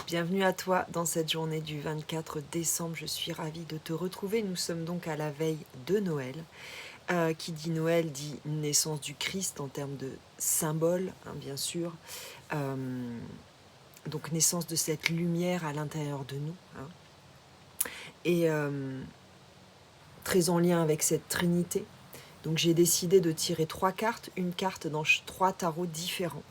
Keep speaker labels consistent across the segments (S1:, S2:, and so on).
S1: Bienvenue à toi dans cette journée du 24 décembre. Je suis ravie de te retrouver. Nous sommes donc à la veille de Noël. Qui dit Noël dit naissance du Christ en termes de symbole, hein, bien sûr. Donc naissance de cette lumière à l'intérieur de nous. Hein. Et très en lien avec cette Trinité. Donc j'ai décidé de tirer 3 cartes, une carte dans 3 tarots différents.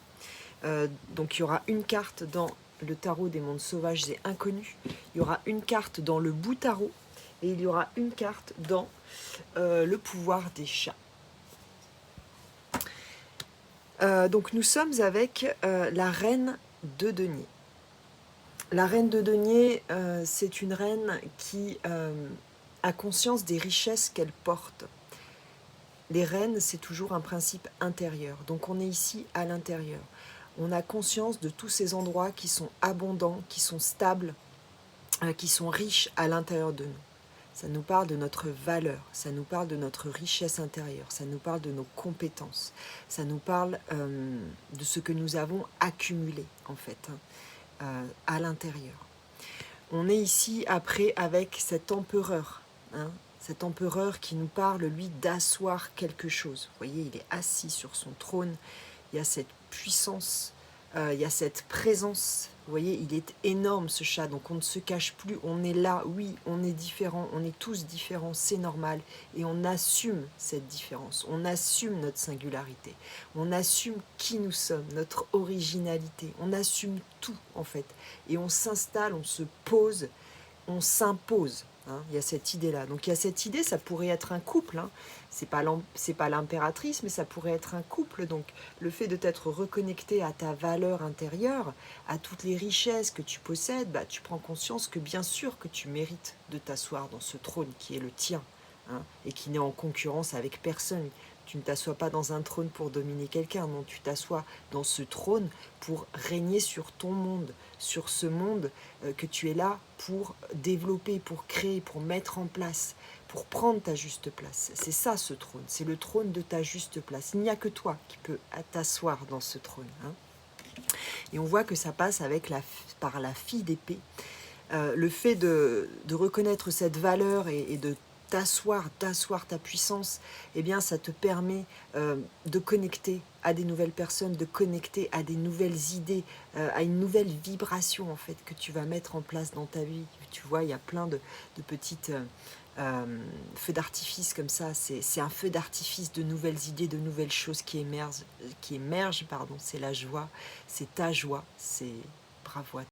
S1: Donc il y aura une carte dans le tarot des mondes sauvages et inconnus, il y aura une carte dans le bout tarot, et il y aura une carte dans le pouvoir des chats. Donc nous sommes avec la reine de denier. La reine de denier, c'est une reine qui a conscience des richesses qu'elle porte. Les reines, c'est toujours un principe intérieur. Donc on est ici à l'intérieur. On a conscience de tous ces endroits qui sont abondants, qui sont stables, qui sont riches à l'intérieur de nous. Ça nous parle de notre valeur, ça nous parle de notre richesse intérieure, ça nous parle de nos compétences, ça nous parle de ce que nous avons accumulé, en fait, à l'intérieur. On est ici, après, avec cet empereur, hein, cet empereur qui nous parle, lui, d'asseoir quelque chose. Vous voyez, il est assis sur son trône, il y a cette puissance, il y a cette présence. Vous voyez, il est énorme ce chat, donc on ne se cache plus, on est là, oui, on est différents, on est tous différents, c'est normal, et on assume cette différence, on assume notre singularité, on assume qui nous sommes, notre originalité, on assume tout en fait, et on s'installe, on se pose, on s'impose. Hein, il y a cette idée-là. Donc il y a cette idée, ça pourrait être un couple. Hein. C'est pas l'impératrice, mais ça pourrait être un couple. Donc le fait de t'être reconnecté à ta valeur intérieure, à toutes les richesses que tu possèdes, bah, tu prends conscience que bien sûr que tu mérites de t'asseoir dans ce trône qui est le tien, hein, et qui n'est en concurrence avec personne. Tu ne t'assois pas dans un trône pour dominer quelqu'un, non, tu t'assois dans ce trône pour régner sur ton monde, sur ce monde que tu es là pour développer, pour créer, pour mettre en place, pour prendre ta juste place. C'est ça ce trône, c'est le trône de ta juste place. Il n'y a que toi qui peux t'asseoir dans ce trône. Hein. Et on voit que ça passe avec par la fille d'épée. Le fait de reconnaître cette valeur et de d'asseoir ta puissance, eh bien ça te permet de connecter à des nouvelles personnes, de connecter à des nouvelles idées, à une nouvelle vibration en fait que tu vas mettre en place dans ta vie. Tu vois, il y a plein de petites feux d'artifice comme ça. C'est un feu d'artifice de nouvelles idées, de nouvelles choses qui émergent, pardon. C'est la joie, c'est ta joie, c'est bravo à toi.